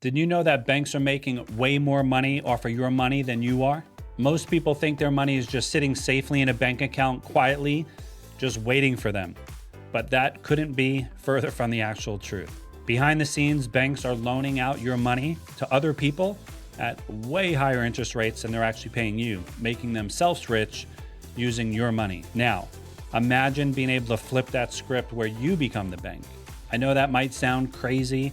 Did you know that banks are making way more money off of your money than you are? Most people think their money is just sitting safely in a bank account quietly, just waiting for them. But that couldn't be further from the actual truth. Behind the scenes, banks are loaning out your money to other people at way higher interest rates than they're actually paying you, making themselves rich using your money. Now, imagine being able to flip that script where you become the bank. I know that might sound crazy,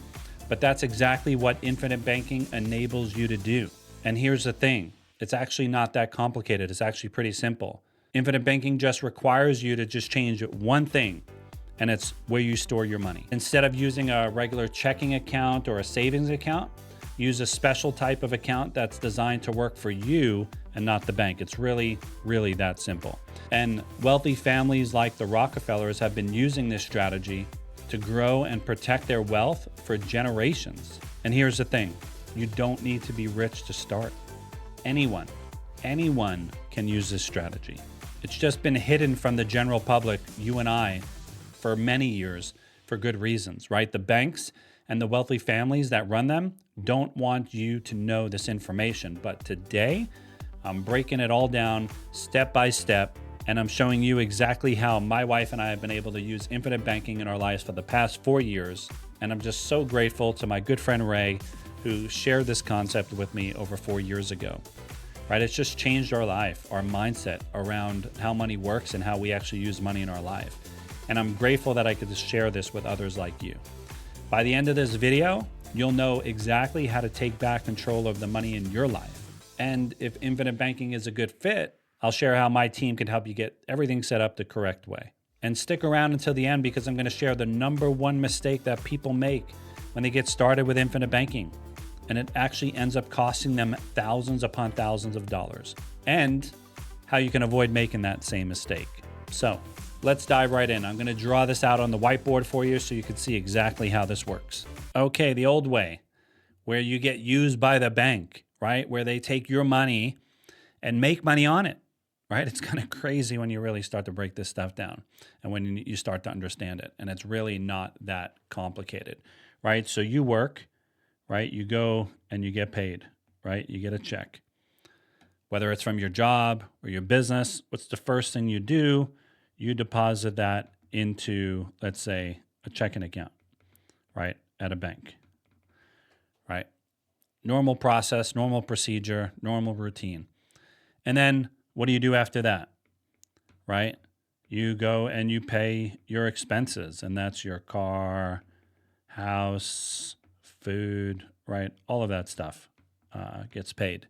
but that's exactly what infinite banking enables you to do. And here's the thing, it's actually not that complicated. It's actually pretty simple. Infinite banking just requires you to just change one thing, and it's where you store your money. Instead of using a regular checking account or a savings account, use a special type of account that's designed to work for you and not the bank. It's really, really that simple. And wealthy families like the Rockefellers have been using this strategy to grow and protect their wealth for generations. And here's the thing, you don't need to be rich to start. Anyone can use this strategy. It's just been hidden from the general public, you and I, for many years for good reasons, right? The banks and the wealthy families that run them don't want you to know this information. But today, I'm breaking it all down step by step, and I'm showing you exactly how my wife and I have been able to use infinite banking in our lives for the past 4 years. And I'm just so grateful to my good friend Ray, who shared this concept with me over 4 years ago. Right? It's just changed our life, our mindset around how money works and how we actually use money in our life. And I'm grateful that I could just share this with others like you. By the end of this video, you'll know exactly how to take back control of the money in your life. And if infinite banking is a good fit, I'll share how my team can help you get everything set up the correct way. And stick around until the end, because I'm going to share the #1 mistake that people make when they get started with infinite banking. And it actually ends up costing them thousands upon thousands of dollars. And how you can avoid making that same mistake. So let's dive right in. I'm going to draw this out on the whiteboard for you so you can see exactly how this works. Okay, the old way, where you get used by the bank, right? Where they take your money and make money on it, right? It's kind of crazy when you really start to break this stuff down and when you start to understand it. And it's really not that complicated, right? So you work, right? You go and you get paid, right? You get a check. Whether it's from your job or your business, what's the first thing you do? You deposit that into, let's say, a checking account, right? At a bank, right? Normal process, normal procedure, normal routine. And then what do you do after that, right? You go and you pay your expenses, and that's your car, house, food, right? All of that stuff gets paid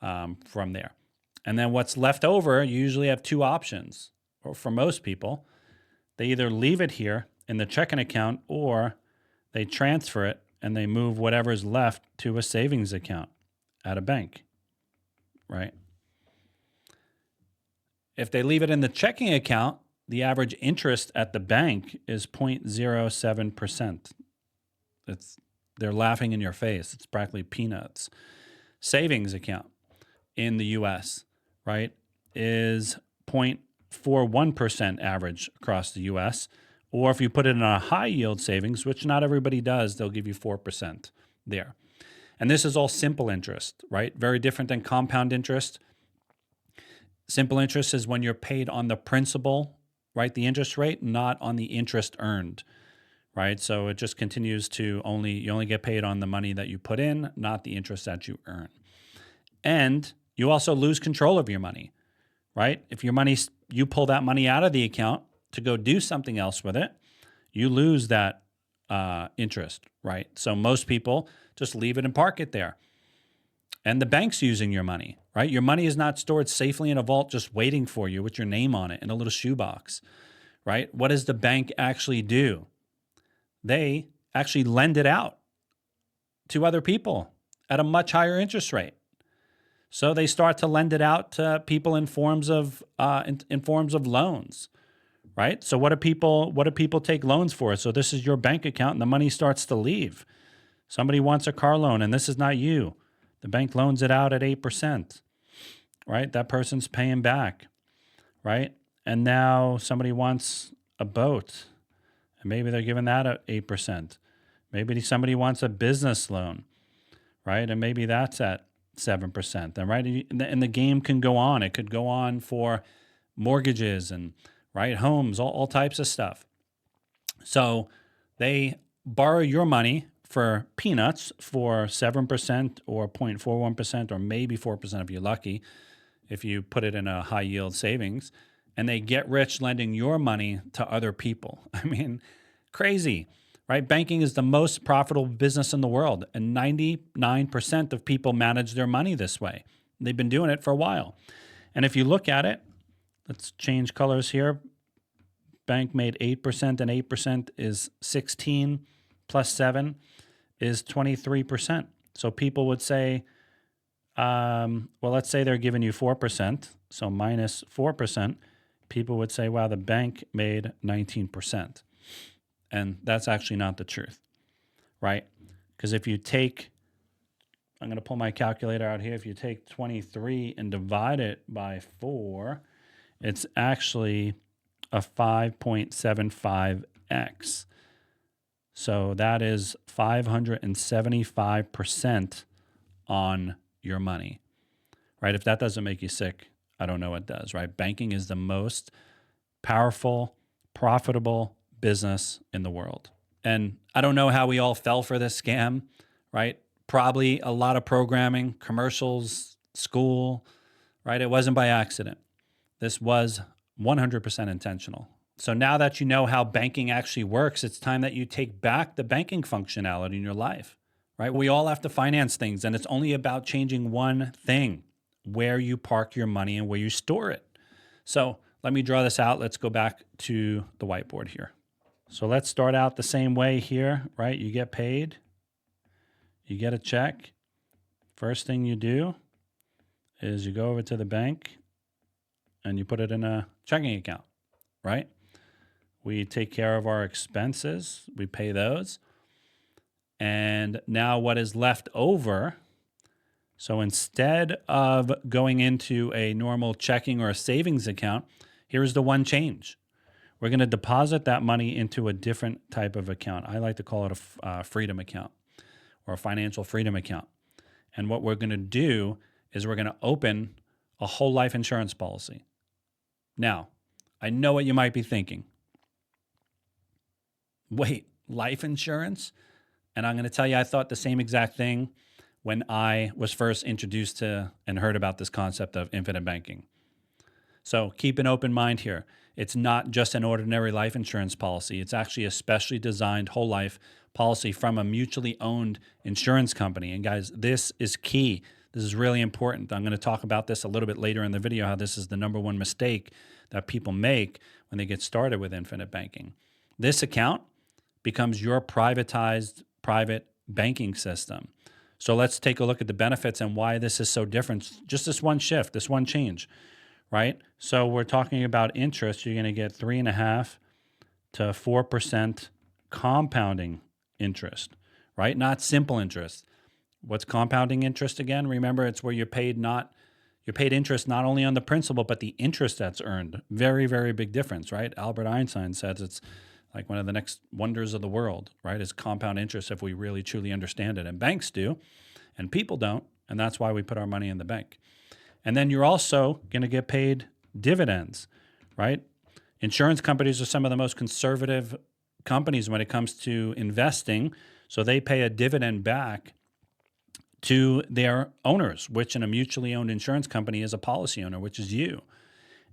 from there. And then what's left over, you usually have two options. Or for most people, they either leave it here in the checking account or they transfer it and they move whatever's left to a savings account at a bank, right? If they leave it in the checking account, the average interest at the bank is 0.07%. They're laughing in your face. It's practically peanuts. Savings account in the US, right, is 0.41% average across the US. Or if you put it in a high yield savings, which not everybody does, they'll give you 4% there. And this is all simple interest, right? Very different than compound interest. Simple interest is when you're paid on the principal, right? The interest rate, not on the interest earned, right? So it just continues to you only get paid on the money that you put in, not the interest that you earn. And you also lose control of your money, right? If you pull that money out of the account to go do something else with it, you lose that interest, right? So most people just leave it and park it there. And the bank's using your money, right? Your money is not stored safely in a vault just waiting for you with your name on it in a little shoebox, right? What does the bank actually do? They actually lend it out to other people at a much higher interest rate. So they start to lend it out to people in forms of loans, right? So what do people take loans for? So this is your bank account, and the money starts to leave. Somebody wants a car loan, and this is not you. The bank loans it out at 8%, right? That person's paying back, right? And now somebody wants a boat, and maybe they're giving that at 8%. Maybe somebody wants a business loan, right? And maybe that's at 7%. Then, right? And the game can go on. It could go on for mortgages and, right, homes, all types of stuff. So they borrow your money for peanuts for 7% or 0.41% or maybe 4% if you're lucky, if you put it in a high yield savings, and they get rich lending your money to other people. I mean, crazy, right? Banking is the most profitable business in the world, and 99% of people manage their money this way. They've been doing it for a while. And if you look at it, let's change colors here. Bank made 8%, and 8% is 16 plus 7 is 23%. So people would say, well, let's say they're giving you 4%, so minus 4%. People would say, wow, the bank made 19%. And that's actually not the truth, right? Because if you take, I'm going to pull my calculator out here. If you take 23 and divide it by 4, it's actually a 5.75x. So that is 575% on your money, right? If that doesn't make you sick, I don't know what does, right? Banking is the most powerful, profitable business in the world. And I don't know how we all fell for this scam, right? Probably a lot of programming, commercials, school, right? It wasn't by accident. This was 100% intentional. So now that you know how banking actually works, it's time that you take back the banking functionality in your life, right? We all have to finance things, and it's only about changing one thing: where you park your money and where you store it. So let me draw this out. Let's go back to the whiteboard here. So let's start out the same way here, right? You get paid, you get a check. First thing you do is you go over to the bank and you put it in a checking account, right? We take care of our expenses, we pay those. And now what is left over, so instead of going into a normal checking or a savings account, here's the one change. We're going to deposit that money into a different type of account. I like to call it a freedom account or a financial freedom account. And what we're going to do is we're going to open a whole life insurance policy. Now, I know what you might be thinking. Wait, life insurance? And I'm going to tell you, I thought the same exact thing when I was first introduced to and heard about this concept of infinite banking. So keep an open mind here. It's not just an ordinary life insurance policy. It's actually a specially designed whole life policy from a mutually owned insurance company. And guys, this is key. This is really important. I'm going to talk about this a little bit later in the video, how this is the number one mistake that people make when they get started with infinite banking. This account becomes your privatized private banking system. So let's take a look at the benefits and why this is so different. Just this one shift, this one change, right? So we're talking about interest. You're going to get 3.5 to 4% compounding interest, right? Not simple interest. What's compounding interest again? Remember, it's where you're paid interest not only on the principal, but the interest that's earned. Very, very big difference, right? Albert Einstein says it's like one of the next wonders of the world, right, is compound interest if we really truly understand it. And banks do, and people don't, and that's why we put our money in the bank. And then you're also going to get paid dividends, right? Insurance companies are some of the most conservative companies when it comes to investing, so they pay a dividend back to their owners, which in a mutually owned insurance company is a policy owner, which is you.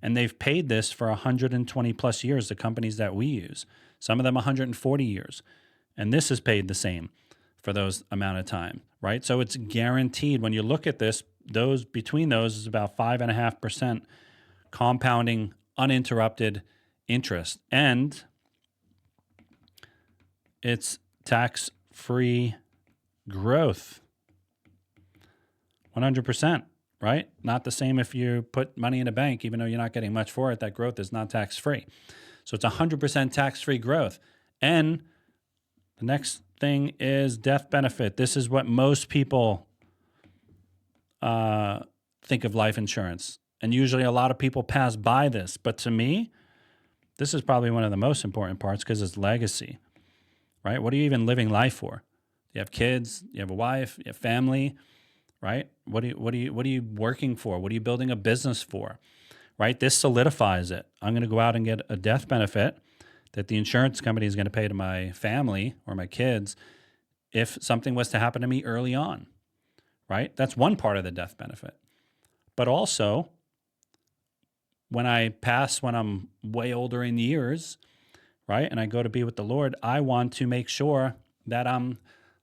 And they've paid this for 120 plus years, the companies that we use. Some of them 140 years. And this is paid the same for those amount of time, right? So it's guaranteed. When you look at this, between those is about 5.5% compounding uninterrupted interest. And it's tax-free growth. 100%. Right? Not the same if you put money in a bank, even though you're not getting much for it, that growth is not tax-free. So it's 100% tax-free growth. And the next thing is death benefit. This is what most people think of life insurance. And usually a lot of people pass by this. But to me, this is probably one of the most important parts because it's legacy. right? What are you even living life for? You have kids, you have a wife, you have family, right? What are you working for? What are you building a business for? Right? This solidifies it. I'm going to go out and get a death benefit that the insurance company is going to pay to my family or my kids if something was to happen to me early on, right? That's one part of the death benefit. But also, when I pass, when I'm way older in years, right, and I go to be with the Lord, I want to make sure that I'm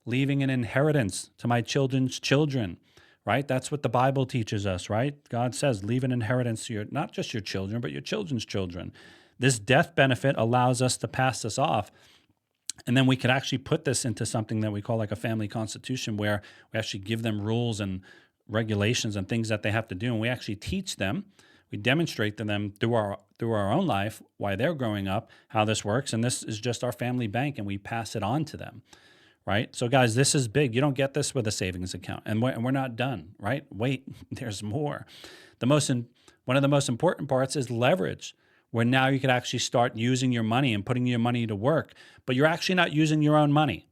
leaving an inheritance to my children's children, right? That's what the Bible teaches us, right? God says, leave an inheritance to not just your children, but your children's children. This death benefit allows us to pass this off. And then we could actually put this into something that we call like a family constitution, where we actually give them rules and regulations and things that they have to do. And we actually teach them, we demonstrate to them through our own life, why they're growing up, how this works. And this is just our family bank, and we pass it on to them. Right? So guys, this is big. You don't get this with a savings account, and we're not done, right? Wait, there's more. One of the most important parts is leverage, where now you can actually start using your money and putting your money to work, but you're actually not using your own money.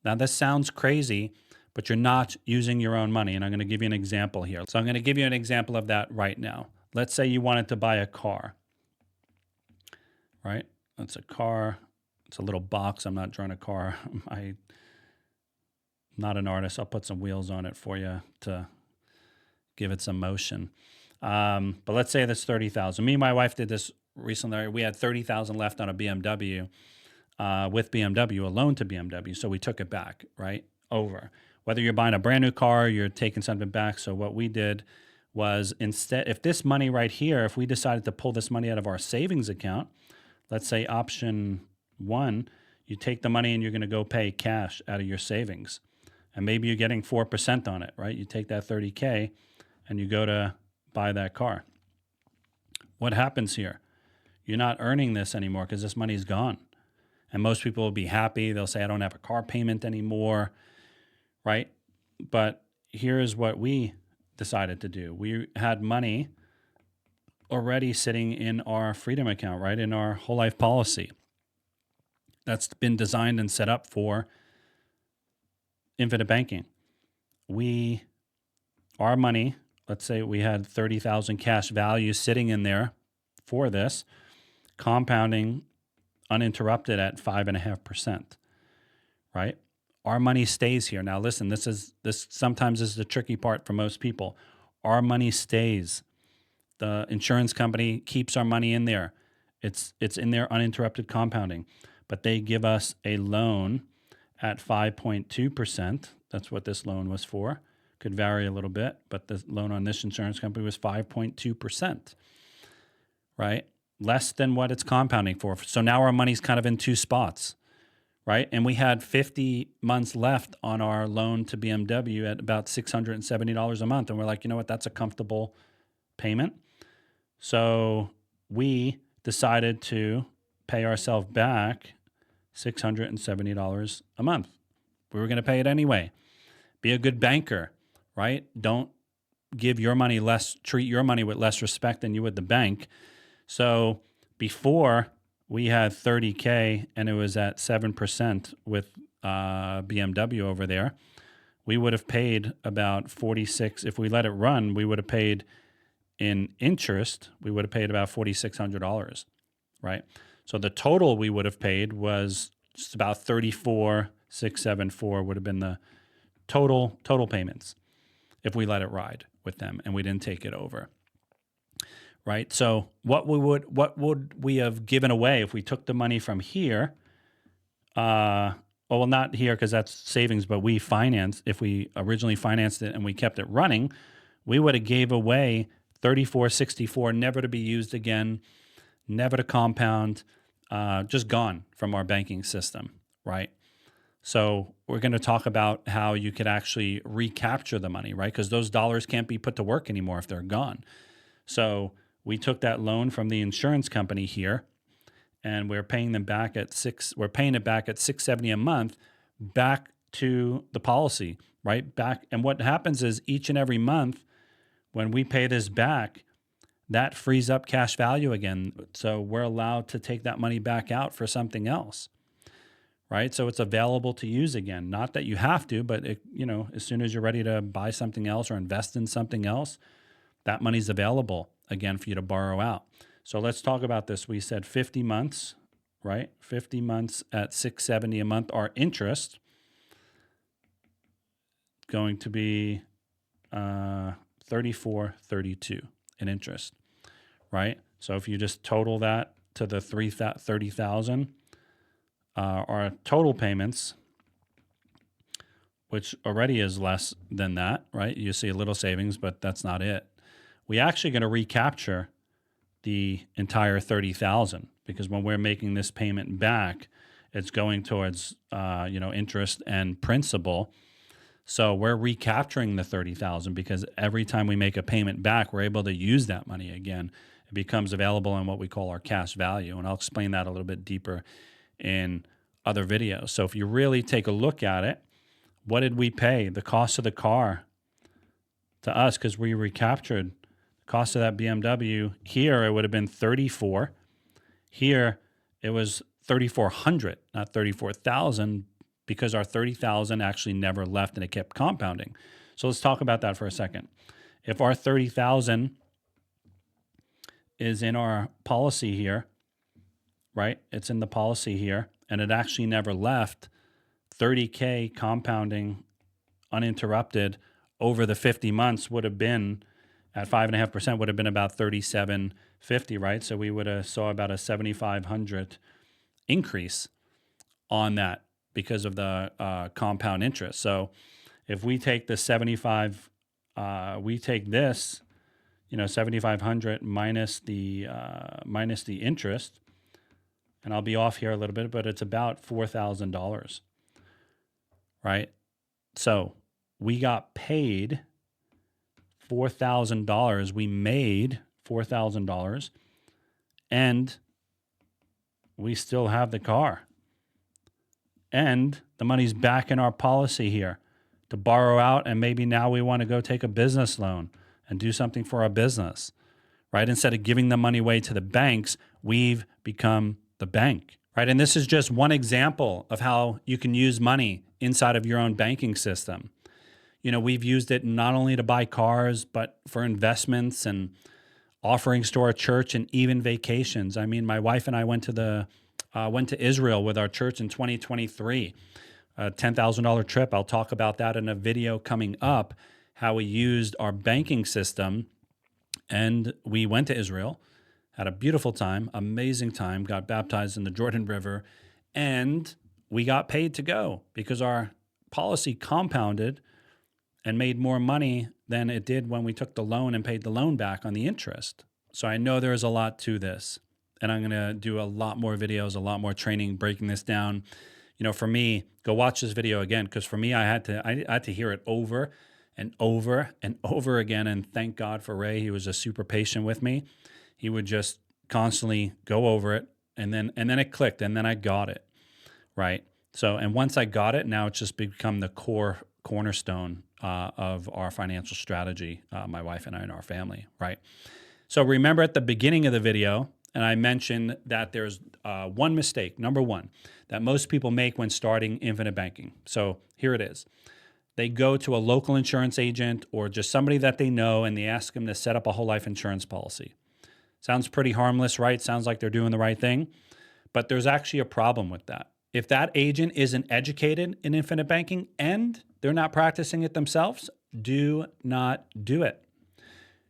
Now, this sounds crazy, but you're not using your own money, and I'm going to give you an example here. So I'm going to give you an example of that right now. Let's say you wanted to buy a car, right? That's a car. It's a little box. I'm not drawing a car. I'm not an artist. I'll put some wheels on it for you to give it some motion. But let's say that's $30,000. Me and my wife did this recently. We had $30,000 left on a BMW with BMW, a loan to BMW. So we took it back, right? Over. Whether you're buying a brand new car, you're taking something back. So what we did was, instead, if this money right here, if we decided to pull this money out of our savings account, let's say option 1, you take the money and you're going to go pay cash out of your savings. And maybe you're getting 4% on it, right? You take that $30K and you go to buy that car. What happens here? You're not earning this anymore because this money's gone. And most people will be happy. They'll say, I don't have a car payment anymore, right? But here's what we decided to do. We had money already sitting in our freedom account, right? In our whole life policy. That's been designed and set up for infinite banking. Our money, let's say we had 30,000 cash value sitting in there for this, compounding uninterrupted at 5.5%, right? Our money stays here. Now, listen, this sometimes is the tricky part for most people. Our money stays. The insurance company keeps our money in there. It's in there uninterrupted compounding, but they give us a loan at 5.2%. That's what this loan was for. Could vary a little bit, but the loan on this insurance company was 5.2%, right? Less than what it's compounding for. So now our money's kind of in two spots, right? And we had 50 months left on our loan to BMW at about $670 a month. And we're like, you know what? That's a comfortable payment. So we decided to pay ourselves back $670 a month. We were going to pay it anyway. Be a good banker, right? Don't give your money treat your money with less respect than you would the bank. So before we had $30K and it was at 7% with BMW over there, we would have paid about 46. If we let it run, we would have paid in interest, we would have paid about $4,600, right? So the total we would have paid was just about 34,674 would have been the total payments if we let it ride with them and we didn't take it over. Right? So what would we have given away if we took the money from here? Well, not here because that's savings, but if we originally financed it and we kept it running, we would have gave away 3464, never to be used again, never to compound, just gone from our banking system, right? So we're going to talk about how you could actually recapture the money, right? Because those dollars can't be put to work anymore if they're gone. So we took that loan from the insurance company here, and we're paying them back at $670 a month back to the policy, right? Back. And what happens is each and every month when we pay this back, that frees up cash value again. So we're allowed to take that money back out for something else, right? So it's available to use again. Not that you have to, but as soon as you're ready to buy something else or invest in something else, that money's available again for you to borrow out. So let's talk about this. We said 50 months, right? 50 months at $670 a month. Our interest going to be $34.32 in interest, right? So if you just total that to the 30,000, our total payments, which already is less than that, right? You see a little savings, but that's not it. We're actually going to recapture the entire 30,000 because when we're making this payment back, it's going towards interest and principal. So we're recapturing the 30,000 because every time we make a payment back, we're able to use that money again. It becomes available in what we call our cash value, and I'll explain that a little bit deeper in other videos. So if you really take a look at it, what did we pay? The cost of the car to us, because we recaptured the cost of that BMW. Here it would have been 34. Here it was 3,400, not 34,000, because our 30,000 actually never left and it kept compounding. So let's talk about that for a second. If our 30,000 is in our policy here, right? It's in the policy here, and it actually never left. 30K compounding uninterrupted over the 50 months would have been at 5.5% would have been about 3750, right? So we would have saw about a 7,500 increase on that because of the compound interest. So if we take the 75, we take this, 7,500 minus the interest, and I'll be off here a little bit, but it's about $4,000, right? So we got paid $4,000. We made $4,000, and we still have the car. And the money's back in our policy here to borrow out, and maybe now we want to go take a business loan and do something for our business, right? Instead of giving the money away to the banks, we've become the bank, right? And this is just one example of how you can use money inside of your own banking system. We've used it not only to buy cars, but for investments and offerings to our church and even vacations. I mean, my wife and I went to Israel with our church in 2023, a $10,000 trip. I'll talk about that in a video coming up, how we used our banking system. And we went to Israel, had a beautiful time, amazing time, got baptized in the Jordan River, and we got paid to go because our policy compounded and made more money than it did when we took the loan and paid the loan back on the interest. So I know there's a lot to this, and I'm going to do a lot more videos, a lot more training, breaking this down. For me, go watch this video again, because for me, I had to hear it over and over and over again. And thank God for Ray. He was just super patient with me. He would just constantly go over it, and then it clicked, and then I got it, right? So, and once I got it, now it's just become the cornerstone of our financial strategy, my wife and I and our family, right? So remember at the beginning of the video, and I mentioned that there's one mistake, number one, that most people make when starting infinite banking. So here it is. They go to a local insurance agent or just somebody that they know, and they ask them to set up a whole life insurance policy. Sounds pretty harmless, right? Sounds like they're doing the right thing. But there's actually a problem with that. If that agent isn't educated in infinite banking and they're not practicing it themselves, do not do it.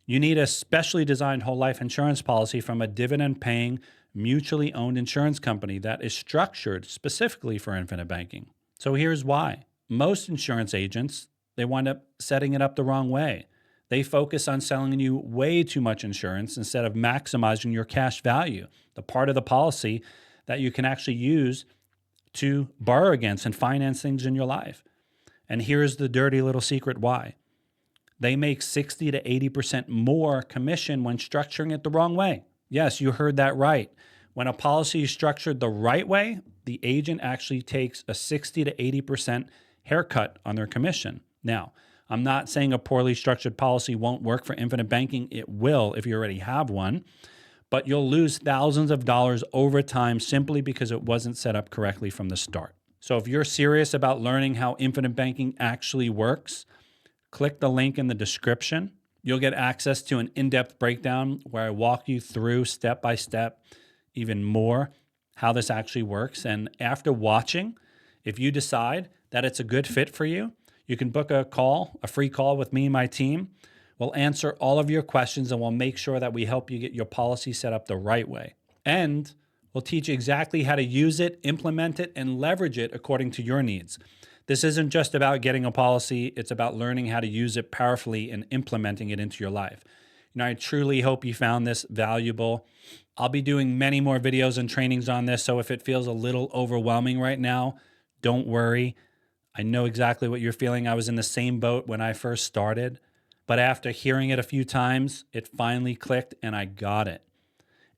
You need a specially designed whole life insurance policy from a dividend-paying, mutually owned insurance company that is structured specifically for infinite banking. So here's why. Most insurance agents, they wind up setting it up the wrong way. They focus on selling you way too much insurance instead of maximizing your cash value, the part of the policy that you can actually use to borrow against and finance things in your life. And here's the dirty little secret why. They make 60 to 80% more commission when structuring it the wrong way. Yes, you heard that right. When a policy is structured the right way, the agent actually takes a 60 to 80% haircut on their commission. Now, I'm not saying a poorly structured policy won't work for infinite banking. It will if you already have one, but you'll lose thousands of dollars over time simply because it wasn't set up correctly from the start. So if you're serious about learning how infinite banking actually works, click the link in the description. You'll get access to an in-depth breakdown where I walk you through step by step even more how this actually works. And after watching, if you decide that it's a good fit for you, you can book a call, a free call with me and my team. We'll answer all of your questions and we'll make sure that we help you get your policy set up the right way. And we'll teach you exactly how to use it, implement it, and leverage it according to your needs. This isn't just about getting a policy, it's about learning how to use it powerfully and implementing it into your life. I truly hope you found this valuable. I'll be doing many more videos and trainings on this, so if it feels a little overwhelming right now, don't worry. I know exactly what you're feeling. I was in the same boat when I first started, but after hearing it a few times, it finally clicked and I got it.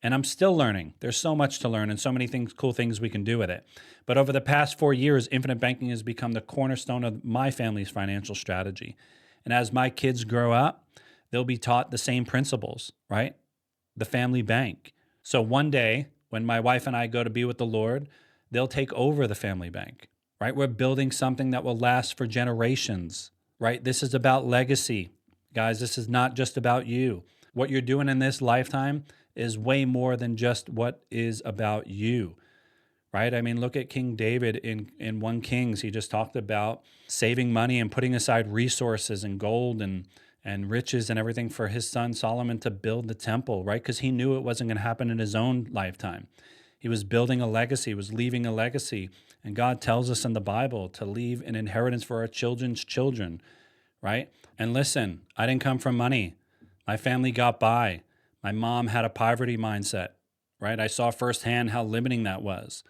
And I'm still learning. There's so much to learn and so many cool things we can do with it. But over the past 4 years, infinite banking has become the cornerstone of my family's financial strategy. And as my kids grow up, they'll be taught the same principles, right? The family bank. So one day, when my wife and I go to be with the Lord, they'll take over the family bank, right? We're building something that will last for generations, right? This is about legacy. Guys, this is not just about you. What you're doing in this lifetime is way more than just what is about you, right? I mean, look at King David in 1 Kings. He just talked about saving money and putting aside resources and gold and riches and everything for his son Solomon to build the temple, right? Because he knew it wasn't going to happen in his own lifetime. He was building a legacy, was leaving a legacy. And God tells us in the Bible to leave an inheritance for our children's children, right? And listen, I didn't come from money. My family got by. My mom had a poverty mindset, right? I saw firsthand how limiting that was.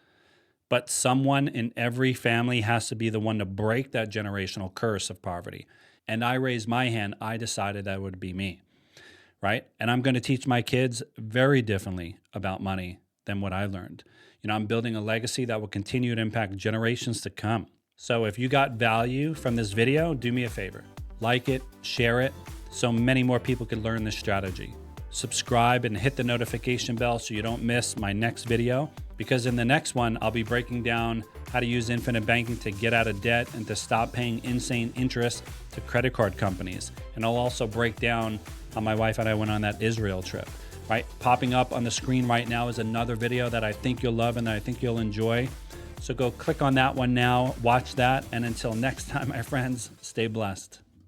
But someone in every family has to be the one to break that generational curse of poverty. And I raised my hand. I decided that would be me, right? And I'm going to teach my kids very differently about money than what I learned. I'm building a legacy that will continue to impact generations to come. So if you got value from this video, do me a favor. Like it, share it, so many more people could learn this strategy. Subscribe and hit the notification bell so you don't miss my next video, because in the next one, I'll be breaking down how to use infinite banking to get out of debt and to stop paying insane interest to credit card companies. And I'll also break down how my wife and I went on that Israel trip, right? Popping up on the screen right now is another video that I think you'll love and that I think you'll enjoy. So go click on that one now, watch that. And until next time, my friends, stay blessed.